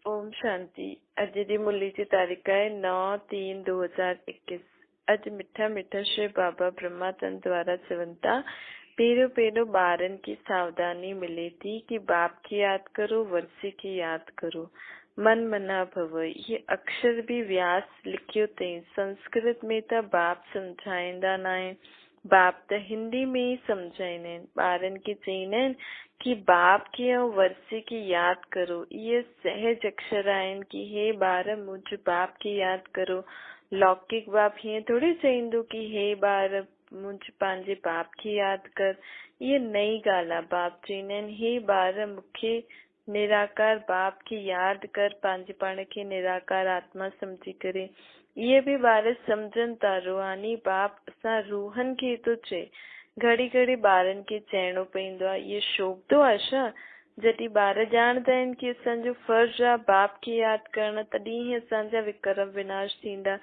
ओम शांति। अज दी मुरली की तारीख है 9/3/2021। अज मिठा मिठा श्री बाबा ब्रह्मातंद द्वारा चवंता पेरो पेरो बारन की सावधानी मिली थी कि बाप की याद करो, वर्षे की याद करो, मन मना भव। ये अक्षर भी व्यास लिखियो थे। संस्कृत में तो बाप समझाइंदा नाए, बाप तो हिंदी में ही समझाइने। बारन की चईने कि बाप की और वर्षे की याद करो। ये सहज अक्षर आयन कि हे बार मुझ बाप की याद करो। लौकिक बाप ये थोड़ी चईंदो कि हे बार मुझ पांजे बाप की याद कर। ये नई गाला बाप चईने हे बार मुखे निराकार बाप की याद कर, पांजे पाण के निराकार आत्मा समझी करे। ये भी बार समझन ता रूहानी बाप असां रूहन खे तो चे। घड़ी घड़ी बारन खे चइणो पवंदो आहे। ये शोभदो आहे छा? जॾहिं ॿार ॼाणंदा आहिनि कि असांजो फर्ज़ आहे बाप खे यादि करणु, तॾहिं ई असांजा विक्रम विनाश थींदा।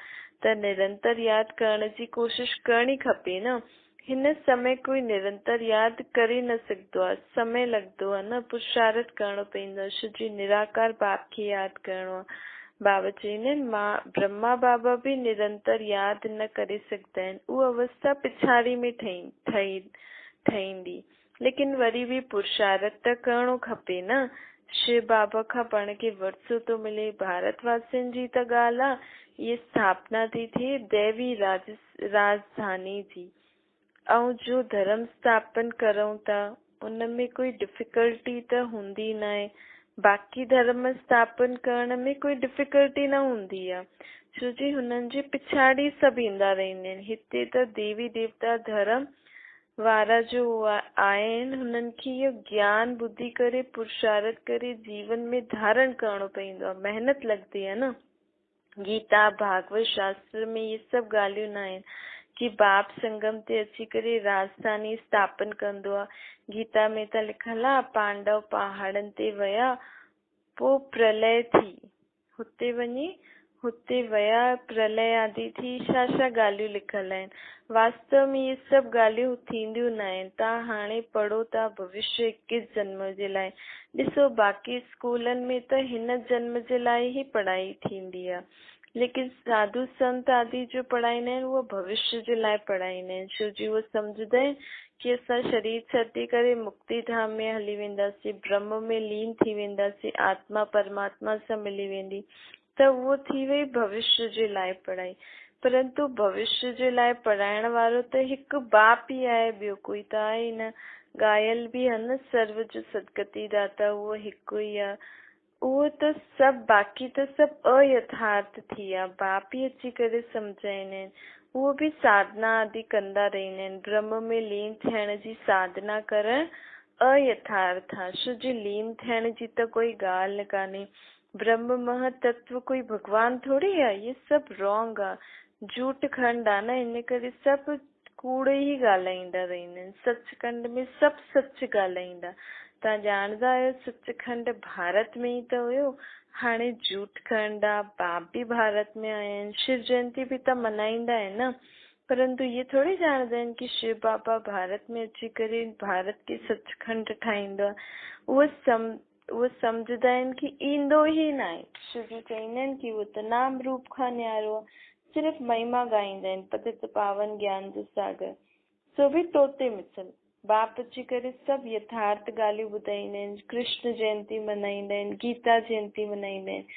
त निरंतर यादि करण जी कोशिश करणी खपे न। हिन समय कोई निरंतर यादि करे न सघंदो आहे, समय लॻंदो आहे न, पुरुषार्थ करणो पवंदो आहे। शुजी निराकार बाप खे यादि करणो आहे। बाबा चईंदा आहिनि ब्रह्मा बाबा भी निरंतर यादि न करे सघंदा आहिनि। उहा अवस्था पिछाड़ी में ठहींदी, लेकिन वरी भी पुरुषार्थ त करणो खपे न। शिव बाबा खां पाण खे वरसो थो मिले। भारतवासियुनि जी त ॻाल्हि आहे, ये स्थापना थी थिए दैवी राजधानी जी, ऐं जो धर्म स्थापन करूं था उनमें कोई डिफिकल्टी त हूंदी न आहे। बाक़ी धर्म स्थापन करण में कोई डिफिकल्टी न हूंदी आहे, छो जी हुननि जे पिछाड़ी सभु ईंदा रहंदा आहिनि। हिते त देवी देवता धर्म वारा जो आहिनि, हुननि खे इहो ज्ञान ॿुधी करे पुरुषार्थ करे जीवन में धारण करणो पवंदो आहे। महिनत लॻंदी आहे न। गीता भागवत शास्त्र में ये सभु ॻाल्हियूं न आहिनि कि बाप संगम ते अची करे राजधानी स्थापन कंदो आहे। गीता में त लिखल आहे पांडव पहाड़नि ते विया, पोइ प्रलय थी, हुते वञी हुते विया, प्रलय आदि थी, छा ॻाल्हियूं लिखल आहिनि। वास्तव में ये सभु ॻाल्हियूं थींदियूं न आहिनि। तव्हां हाणे पढ़ो था भविष्य 21 जन्म जे लाइ। ॾिसो बाक़ी स्कूलनि में त हिन जन्म जे लाइ ई पढ़ाई थींदी आहे, लेकिन साधु संत आदि जो पढ़ाईंदा आहिनि उहो भविष्य जे लाइ पढ़ाईंदा आहिनि। छो जी उहो सम्झंदा आहिनि कि असां शरीर छॾे करे मुक्ति धाम में हली वेंदासीं, ब्रह्म में लीन थी वेंदासीं, आत्मा परमात्मा सां मिली वेंदी। त उहो थी वई भविष्य जे लाइ पढ़ाई। परंतु भविष्य जे लाइ पढ़ाइण वारो त हिकु बाप ई आहे, ॿियो कोई त आहे ई न। ॻायल बि आहे न सर्व जो सदगति दाता, उहो हिकु ई आहे। उहो त सभु बाक़ी त सभु अयथार्थ थी विया। बाप ई अची करे सम्झाईंदा आहिनि। उहो बि साधना आदि कंदा रहंदा आहिनि। ब्रह्म में लीन थियण जी साधना करणु अयथार्थ आहे। छो जी लीन थियण जी त कोई ॻाल्हि कान्हे। ब्रह्म महतत्व कोई भगवान थोड़ी आहे। ये सभु रॉन्ग आहे, झूठ खंड आहे न। इन करे सभु कूड़ ई ॻाल्हाईंदा रहंदा आहिनि। सचखंड में सभु सच ॻाल्हाईंदा। तव्हां ॼाणंदा आहियो सचखंड भारत में ई त हुयो, हाणे झूठ खंड आहे। बाप बि भारत में आया आहिनि, शिव जयंती बि त मल्हाईंदा आहिनि न। परंतु ये थोड़ी ॼाणंदा आहिनि कि शिव बाबा भारत में अची करे भारत खे सचखंड ठाहींदो आहे। उहो सम्झंदा आहिनि कि ईंदो ई न आहे। शिव जी चईंदा आहिनि कि उहो त नाम रूप खां न्यारो आहे। सिर्फ़ महिमा ॻाईंदा आहिनि, पतित पावन ज्ञान जो सागर, सो बि तोते मिसल। बाप अची करे सभु यथार्थ ॻाल्हियूं ॿुधाईंदा आहिनि। कृष्ण जयंती मल्हाईंदा आहिनि, गीता जयंती मल्हाईंदा आहिनि।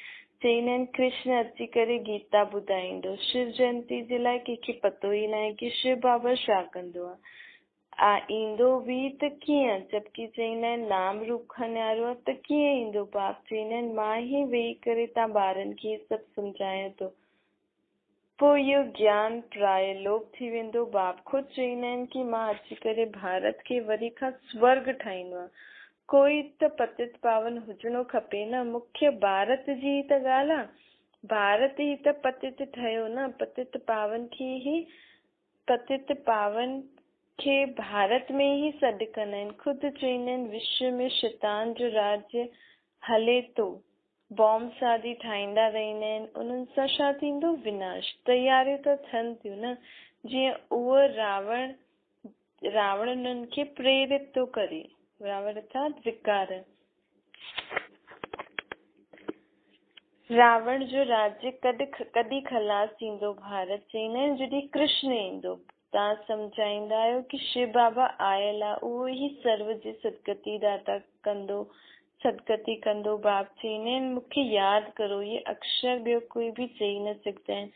चईंदा आहिनि कृष्ण अची करे गीता ॿुधाईंदो। शिव जयंती जे लाइ कंहिंखे पतो ई न आहे कि शिव बाबा छा कंदो आहे। ईंदो बि त कीअं, जबकि चईंदा आहिनि नाम रूप खां न्यारो आहे, त कीअं ईंदो। बाप चईंदा आहिनि मां ई वेही करे तव्हां ॿारनि खे सभु सम्झायां थो। पोइ इहो ज्ञान प्राय लोक थी वेंदो। बाप ख़ुदि चईंदा आहिनि कि मां अची करे भारत खे वरी खां स्वर्ग ठाहींदो आहे। कोई त पतित पावन हुजणो खपे न। मुख्य भारत जी त ॻाल्हि आहे। भारत ई त पतित ठहियो न। पतित पावन खे भारत में ई सॾु कंदा आहिनि। ख़ुदि चईंदा आहिनि विश्व में शैतान जो राज्य हले थो। बॉम्ब्स आदि ठाहींदा रहंदा आहिनि। उन्हनि सां छा थींदो? विनाश। तयारियूं त थियनि थियूं न। जीअं उहो रावण उन्हनि खे प्रेरित थो करे। रावण अर्थात विकार। रावण जो राज्य कॾहिं खलास थींदो भारत, चईंदा आहिनि जॾहिं कृष्ण ईंदो। तव्हां सम्झाईंदा आहियो कि शिव बाबा आयल आहे, उहो ई सर्व जी सदगति दाता कंदो, सदगति कंदो। बाप चईंदा आहिनि मूंखे यादि करो, ये अक्षर ॿियो कोई बि चई न सघंदा आहिनि।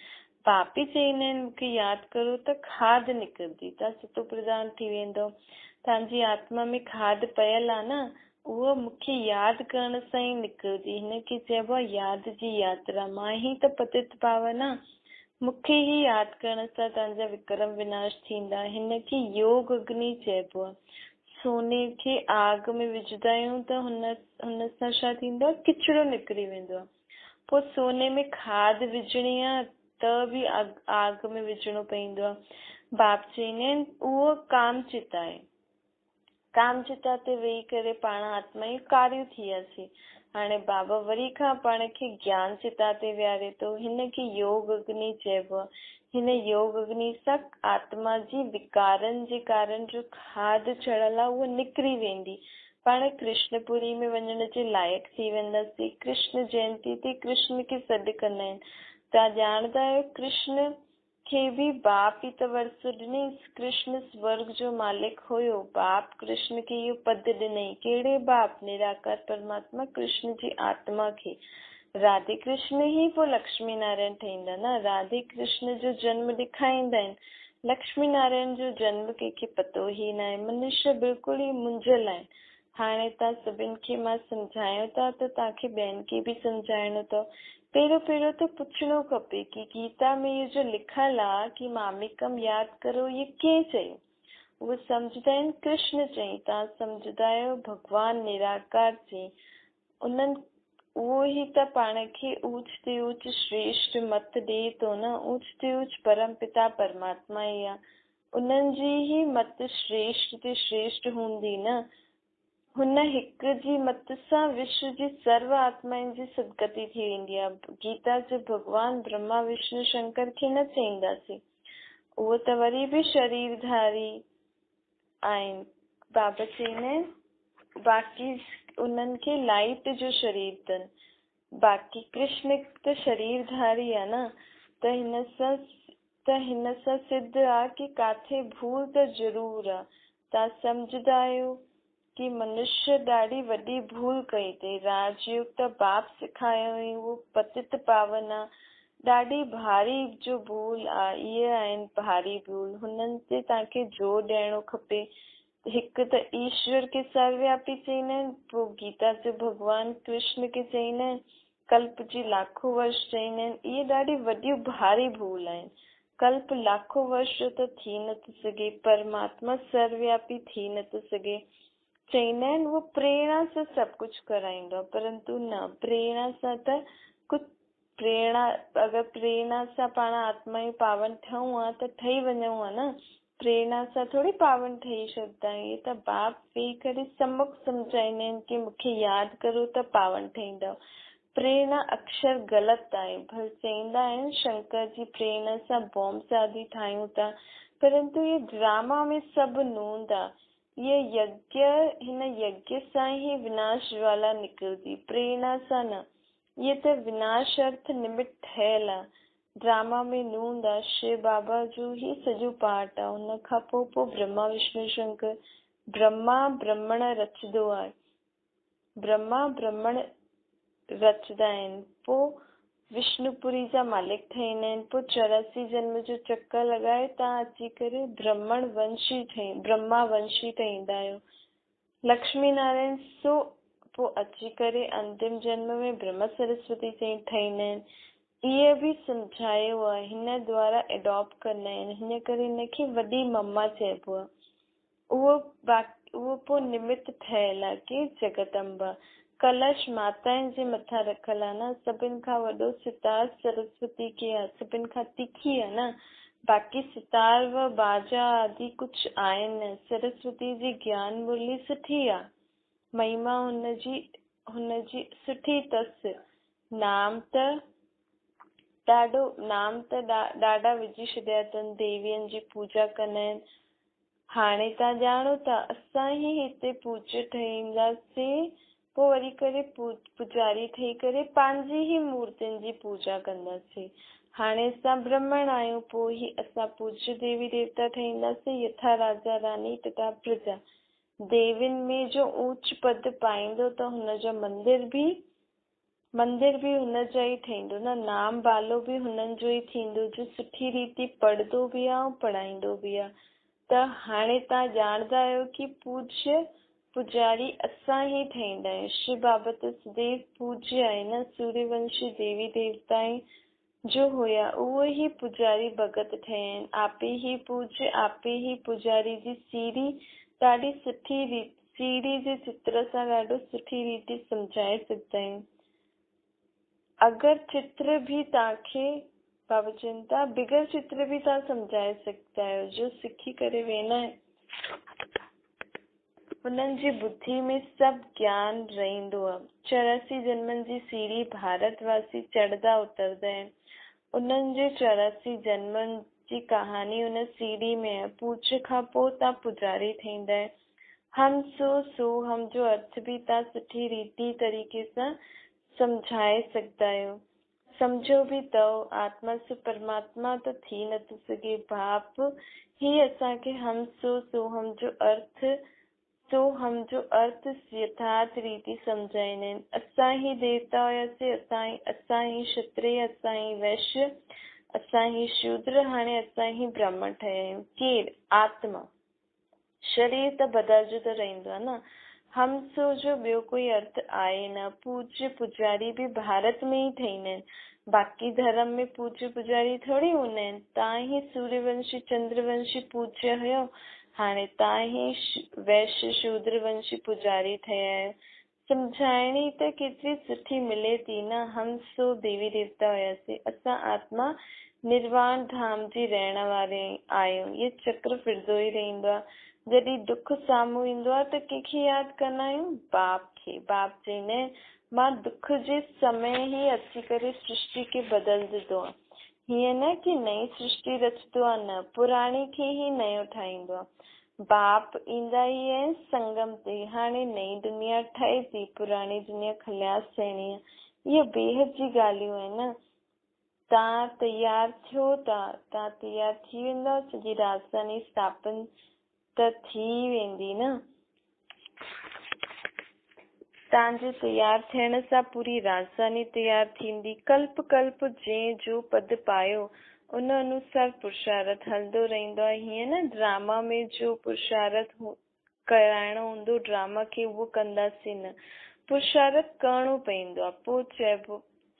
बाप ई चईंदा आहिनि मूंखे यादि करो त खाद निकिरंदी, तव्हां सतो प्रधान थी वेंदो। तव्हांजी आत्मा में खाद पयल आहे न, उहो मूंखे यादि करण सां ई निकिरंदी। हिनखे चइबो आहे यादि जी यात्रा। मां ई त पतित पावन आहे, मूंखे ई यादि करण सां तव्हांजा विक्रम विनाश थींदा। हिनखे योग अग्नि चइबो आहे। सोने खे आग में विझंदा आहियूं त हुन सां छा थींदो आहे, किचिरो निकिरी वेंदो आहे। पोइ सोने में खाद विझणी आहे त बि आग में विझणो पवंदो आहे। बाप चईंदा आहिनि उहो कामचित आहे। कामचिता ते वेही करे पाण आत्मा ई कार्य थी वियासीं। हाणे बाबा वरी खां पाण खे ज्ञान चिता ते विहारे थो। हिनखे योग अग्नि चइबो आहे। हिन योग अग्नि सां आत्मा जी विकारनि जे कारण जो खाद चढ़ल आहे उहो निकिरी वेंदी। पाण कृष्णपुरी में वञण जे लाइक़ थी वेंदासीं। कृष्ण जयंती ते कृष्ण खे सॾु कंदा आहिनि। तव्हां ॼाणंदा आहियो कृष्ण खे बि बाप ई त वर्स ॾिनई। कृष्ण स्वर्ग जो मालिक हुयो। बाप कृष्ण खे इहो पद ॾिनई। कहिड़े बाप? निराकार परमात्मा कृष्ण जी आत्मा खे। राधे कृष्ण ई पोइ लक्ष्मी नारायण ठहींदा न। राधे कृष्ण जो जन्म ॾेखारींदा आहिनि। लक्ष्मी नारायण जो जन्म कंहिंखे पतो ई न आहे। मनुष्य बिल्कुलु ई मुंझल आहिनि। हाणे तव्हां सभिनि खे मां सम्झायो था त तव्हांखे ॿियनि खे बि सम्झाइणो अथव। पहिरियों त पुछणो खपे कि गीता में इहो जो लिखियल आहे कि मामिकम यादि करो, ये कंहिं चयो? उहे सम्झंदा आहिनि कृष्ण चई। तव्हां सम्झंदा आहियो भगवान निराकार चई। उन्हनि उहो ई त पाण खे ऊच ते ऊच श्रेष्ठ मत ॾिए थो न। ऊच ते ऊच परम पिता परमात्मा ई आहे। उन्हनि जी ई मत श्रेष्ठ ते श्रेष्ठ हूंदी न। हुन हिक जी मत सां विश्व जी सर्व आत्माउनि जी सदगति थी वेंदी आहे। गीता जो भगवान ब्रह्मा विष्णु शंकर खे न चईंदासीं, उहो त वरी बि शरीरधारी आहिनि। बाबा चईंदा आहिनि बाक़ी उन्हनि खे लाइट जो शरीर अथनि। बाक़ी कृष्ण त शरीरधारी आहे न। त हिन सां सिद्ध आहे कि काथे भूल त ज़रूर आहे। तव्हां सम्झंदा आहियो कि मनुष्य ॾाढी वॾी भूल कई अथई। राजयोग त बाप सेखारियो हुई, उहो पतित पावन आहे। ॾाढी भारी जो भूल आहे। इहे आहिनि भारी भूल। हुननि ते तव्हांखे जोर ॾियणो खपे। हिकु त ईश्वर खे सर्वव्यापी चईंदा आहिनि। पोइ गीता जो भगवान कृष्ण खे चईंदा आहिनि। कल्प जी लाखों वर्ष चईंदा आहिनि। इहे ॾाढी वॾियूं भारी भूल आहिनि। कल्प लाखों वर्ष जो त थी नथो सघे। परमात्मा सर्वव्यापी थी नथो सघे। चईंदा आहिनि उहो प्रेरणा सां सभु कुझु कराईंदो आहे, परंतु न, प्रेरणा सां त कुझु अगरि प्रेरणा सां पाण आत्मा ई पावन थियूं आहे त ठही वञूं आहे न। प्रेरणा सां थोरी पावन ठही सघंदा आहियूं। इहे त बाप वेही करे सम्मुख सम्झाईंदा आहिनि कि मूंखे यादि करो त पावन ठहींदव। प्रेरणा अक्षर ग़लति आहे। भले चईंदा आहिनि शंकर जी प्रेरणा सां बॉम्ब आदि ठाहियूं था, परंतु इहे ड्रामा में सभु नूंद आहे। हिन यज्ञ सां ई विनाश ज्वाला निकिरंदी, प्रेरणा सां न। इहे त विनाश अर्थ निमित्त ठहियल आहे। ड्रामा में नूंद आहे। शिव बाबा जो ई सॼो पाठ आहे। हुन खां पोइ ब्रह्मा विष्णु शंकर। ब्रह्मा ब्रह्मण रचंदो आहे। ब्रह्मा ब्रह्मण रचंदा आहिनि। पोइ विष्णुपुरी जा मालिक ठहींदा आहिनि। पोइ 84 जन्म जो चक्कर लॻाए तव्हां अची करे ब्रह्मा वंशी ठहींदा आहियो। लक्ष्मी नारायण सो पोइ अची करे अंतिम जन्म में ब्रह्म सरस्वती ठहींदा आहिनि। इहे बि सम्झायो आहे। हिन द्वारा एडॉप्ट कंदा आहिनि। हिन करे हिनखे वॾी मम्मा चइबो आहे। उहो पोइ निमित्त ठहियल आहे कि जगदम्बा। कलश माताउनि जे मथां रखियल आहे न। सभिनि खां वॾो सितार सरस्वती खे आहे। सभिनि खां तिखी आहे न। बाक़ी सितार व बाजा आदि कुझु आहिनि। सरस्वती जी ज्ञान मुरली सुठी आहे। महिमा हुनजी सुठी अथसि। नाम त ॾाढा विझी छॾिया अथनि। देवियुनि जी पूजा कंदा आहिनि। हाणे तव्हां ॼाणो था असां ई हिते पूज्य ठहींदासीं पोइ वरी करे पुजारी ठही करे पंहिंजी ई मूर्तियुनि जी पूजा कंदासीं। हाणे असां ब्राह्मण आहियूं, पोइ ई असां पूज्य देवी देवता ठहींदासीं। यथा राजा रानी तथा प्रजा। देवियुनि में जो ऊच पद पाईंदो त हुनजो मंदिर बि हुनजा ई ठहींदो न, नाम बालो बि हुननि जो ई थींदो, जो सुठी रीति पढ़ंदो बि आहे ऐं पढ़ाईंदो बि आहे। त हाणे तव्हां ॼाणंदा आहियो कि पूज्य पुजारी असां ई ठहींदा आहियूं। श्री बाबा त सदैव पूज्य आहे न, सूर्यवंशी देवी देवता जो हुया उहे ई पुजारी भगत ठहिया आहिनि। आपे ही पूज्य आपे ही पुजारी जी सीढ़ी ॾाढी सुठी सीढ़ी जे चित्र सां ॾाढो सुठी रीति सम्झाए सघंदा आहियूं। अगरि चित्र भी तव्हांखे बाबा चवनि था बिगर चित्र भी तव्हां सम्झाए सघंदा आहियो। जो सिखी करे वेंदा आहिनि उन्हनि जी बुद्धि में सभु ज्ञान रहंदो आहे। 84 जन्मनि जी सीढ़ी भारतवासी चढ़ंदा उतरंदा आहिनि। उन्हनि जे 84 जन्मनि जी कहानी उन सीढ़ी में आहे। पूज्य खां पोइ तव्हां पुजारी ठहींदा आहियो। हम सो हम जो अर्थ भी तव्हां सुठी रीति तरीक़े सां समझाए सघंदा आहियो। समझो भी अथव आत्मा से परमात्मा त थी नथो सघे। बाप ही असांखे हम सो हम जो अर्थ यथार्थ रीति समझाईंदा आहिनि। असां ही देवता हुयासीं, असां ही क्षत्रिय, असां ही वैश्य, असां ही शूद्र, हाणे असां ही ब्राह्मण ठहिया आहियूं। केरु? आत्मा। शरीर त बदिलजो त रहंदो आहे न। हम सो जो ॿियो कोई अर्थ आहे न। पूज्य पुजारी भी भारत में ई ठहींदा आहिनि। बाक़ी धर्म में पूज्य पुजारी थोड़ी हूंदा आहिनि। तव्हां ही सूर्यवंशी चंद्रवंशी पूज्य हुयो, हाणे तव्हां ही वैश्य शूद्रवंशी पुजारी ठहिया आहियो। सम्झाइणी त केतिरी सुठी मिले थी न। हम सो देवी देवता हुयासीं, असां आत्मा निर्वाण धाम जी रहण वारे आहियूं। इहो चक्र फिरंदो ई रहंदो आहे। जॾहिं दुख साम्हूं ईंदो आहे त कंहिंखे यादि कंदा आहियूं? बाप खे। बाप चईंदा आहिनि मां दुख जे समय ई अची करे सृष्टि खे बदल दिधो आहे। हीअं न कि नई सृष्टि रचंदो आहे, न, पुराणी खे ई नयो ठाहींदो आहे। बाप ईंदा ई आहिनि संगम ते। हाणे नई दुनिया ठहे थी, पुराणी दुनिया खल्यास थियणी आहे। इहे बेहद जी ॻाल्हियूं आहिनि न। तव्हां तयार थियो था, तव्हां तयार थी वेंदा, सॼी राजधानी स्थापन त थी वेंदी न। तव्हांजे तयार थियण सां पूरी राजधानी तयार थींदी। कल्प कल्प जंहिं जो पद पायो उन अनुसार पुरुषार्थ हलंदो रहंदो आहे। हीअं न ड्रामा में जो पुरुषार्थ कराइणो हूंदो, ड्रामा खे उहो कंदासीं न, पुरुषार्थ करिणो पवंदो आहे। पोइ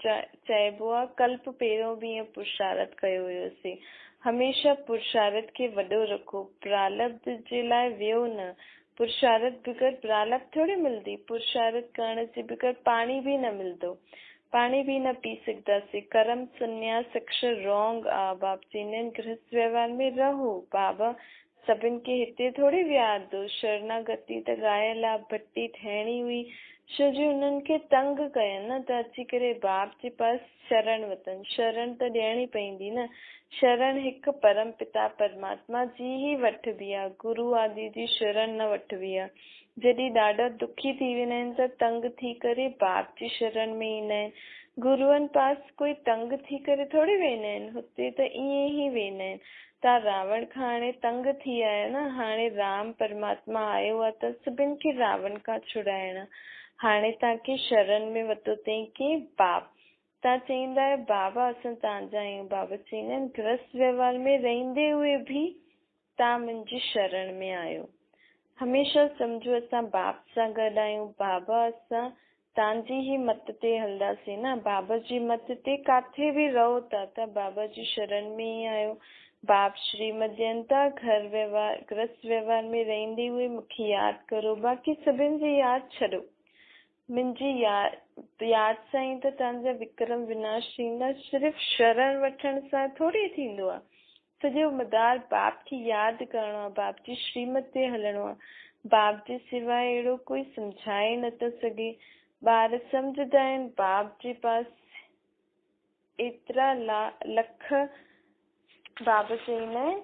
चइबो आहे कल्प पहिरियों बि ईअं पुरुषार्थ कयो हुयोसीं। हमेशा पुरुषार्थ खे वॾो रखो, प्रारब्ध जे लाइ वियो न। पुरुषार्थ बगैर प्रारब्ध थोड़ी मिलंदी। पुरुषार्थ करण जे बगैर पाणी भी न मिलंदो, पाणी भी न पी सघंदासीं। कर्म संन्यास अक्षर रॉन्ग आहे। बाबा चवंदा आहिनि गृहस्थ व्यवहार में रहो। बाबा सभिनि खे हिते थोड़ी विहारंदो। शरणागति त ॻायल आहे, भट्टी ठहिणी हुई छो जो हुननि खे तंग कयनि न, त अची करे बाप जे पास शरण वतनि। शरण त ॾियणी पवंदी न। शरण हिकु परम पिता परमात्मा जी ई वठबी आहे, गुरु आदि जी शरण न वठबी आहे। जॾहिं ॾाढा दुखी थी वेंदा आहिनि त तंग थी करे बाप जी शरण में ईंदा आहिनि। गुरुअनि पास कोई तंग थी करे थोड़ी वेंदा आहिनि, हुते त ईअं ई वेंदा आहिनि। तव्हां रावण खां हाणे तंग थी आया न, हाणे राम परमात्मा आयो आहे त सभिनि खे रावण खां छुड़ाइण। हाणे तव्हांखे शरण में वरितो अथई की बाप। तव्हां चईंदा आहियो बाबा असां तव्हांजा आहियूं। बाबा चईंदा आहिनि गृहस्थ व्यवहार में रहंदे हुए बि तव्हां मुंहिंजी शरण में आहियो। हमेशा सम्झो असां बाप सां गॾु आहियूं। बाबा असां तव्हांजी ई मत ते हलंदासीं न। बाबा जी मत ते काथे बि रहो था त बाबा जी शरण में ई आहियो। बाप श्रीमत ॾियनि था घर व्यवहार गृहस्थ व्यवहार में रहंदे हुए मूंखे यादि करो, बाक़ी सभिनि जी यादि छॾो। मुंहिंजी यादि सां ई त तव्हांजा विक्रम विनाश थींदा। सिर्फ़ु शरण वठण सां थोड़ी थींदो आहे। सॼो मदार बाप खे यादि करिणो आहे, बाप जी श्रीमत ते हलणो आहे। बाप जे सिवाय अहिड़ो कोई सम्झाए नथो सघे। ॿार सम्झंदा आहिनि बाप जे पास एतिरा लख। बाबा चईंदा आहिनि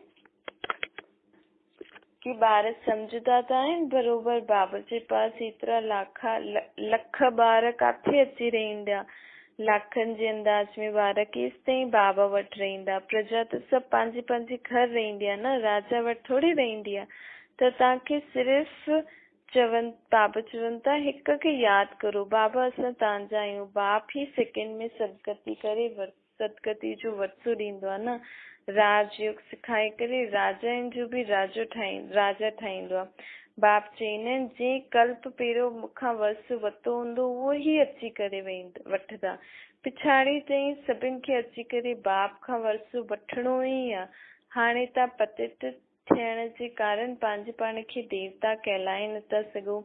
की ॿार सम्झदा त आहिनि बरोबर बाबा जे पास एतिरा लख ॿार काथे अची रहंदा, लाखनि जे अंदाज में ॿार केसि ताईं बाबा वटि रहंदा। प्रजा त सभु पंहिंजे पंहिंजे घर रहंदी आहे न, राजा वटि थोड़ी रहंदी आहे। त तव्हांखे सिर्फ़ बाबा चवनि था हिक खे यादि करो, बाबा असां तव्हांजा आहियूं। बाप ही सेकेंड में सदगति करे सदगति जो वरसो ॾींदो आहे न। राजयोग सिखाए करे राजाउनि जो बि राजा ठाहींदो आहे। बाप चईंदा आहिनि जंहिं कल्प पहिरियों मूंखां वरसो वरितो हूंदो उहो ई अची करे वठंदा। पिछाड़ी ताईं सभिनि खे अची करे बाप खां वरसो वठिणो ई आहे। हाणे तव्हां पतित थियण जे कारण पंहिंजे पाण खे देवता कहलाए नथा सघो।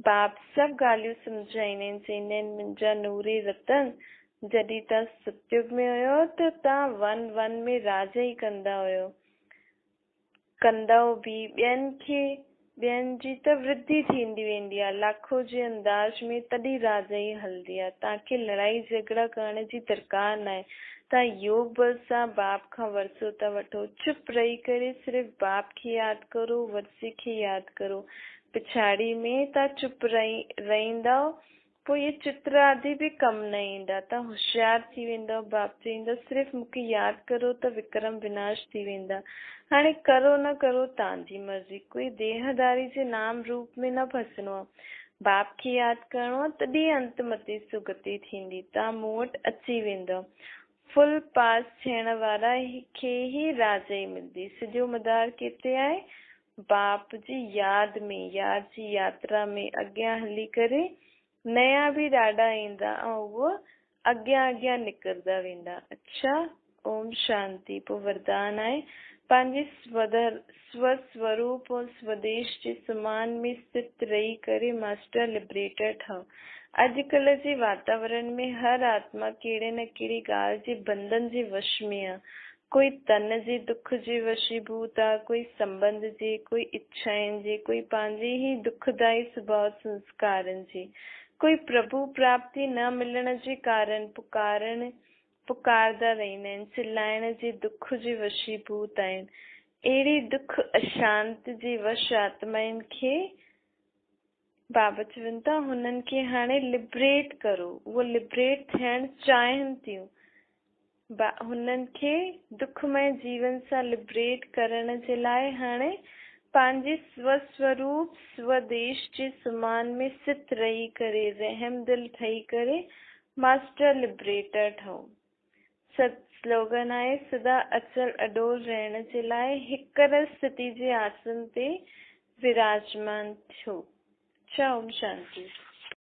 बाप सभु ॻाल्हियूं सम्झाईंदा आहिनि, चईंदा आहिनि मुंहिंजा नूरे रतन, जॾहिं तव्हां सतयुग में हुयो त तव्हां वन में राजा ई कंदव बि। ॿियनि जी त वृद्धि थींदी वेंदी आहे लाखों जे अंदाज में, तॾहिं राजा ई हलंदी आहे। तव्हांखे लड़ाई झगड़ा करण जी दरकार न आहे। तव्हां योग बल सां बाप खां वरसो था वठो। चुप रही करे सिर्फ़ बाप खे यादि करो, वरसे खे यादि करो। पिछाड़ी में तव्हां चुप रहंदव, पोइ ये चित्र आदि बि कम न ईंदा। तव्हां होशियार थी वेंदव। बाप चईंदा सिर्फ़ मूंखे यादि करो त विक्रम विनाश थी वेंदा। हाणे करो न करो तव्हांजी मर्ज़ी, कोई देहदारी जे नाम रूप में न फसणो आहे। बाप खे यादि करणो आहे, तॾहिं अंत मते सुगति थींदी। तव्हां मूं वटि अची वेंदव। फुल पास थियण वारा खे ई राजा ई मिलंदी। सॼो मदार किथे आहे? बाप जी यादि में, यादि जी यात्रा में अॻियां हली करे नया बि ॾाढा ईंदा ऐं उहो अॻियां निकिरंदा वेंदा। अच्छा, ओम शांति। पोइ वरदान आहे पंहिंजे स्वस्वरूप और स्वदेश जे समान में स्थित रही करे मास्टर लिबरेटर ठहो। अॼुकल्ह जे वातावरण में हर आत्मा कहिड़े न कहिड़ी ॻाल्हि जे बंधन जे वश में आहे। कोई तन जे दुख जे वशीभूत आहे, कोई संबंध जे, कोई इच्छाउनि जे, कोई पंहिंजे ई दुखदाई स्वभाव संस्कारनि जे, कोई प्रभु प्राप्ति न मिलण जे कारण पुकारदा रहंदा आहिनि, चिल्लाइण जे दुख जे वशीभूत आहिनि। अहिड़ी दुख अशांत जे वश आत्माउनि खे बाबा चवनि था हुननि खे हाणे लिबरेट करो। उहो लिबरेट थियण चाहिनि थियूं। हुननि खे दुखमय जीवन सां लिबरेट करण जे लाइ हाणे पंहिंजे स्वस्वरूप स्वदेश जे समान में स्थित रही करे, रहम दिल ठही करे मास्टर लिबरेटर ठहो। स्लोगन आहे सदा अचल अडोल रहण जे लाइ हिकर स्थिति जे आसन ते विराजमान थियो। ओम शांति।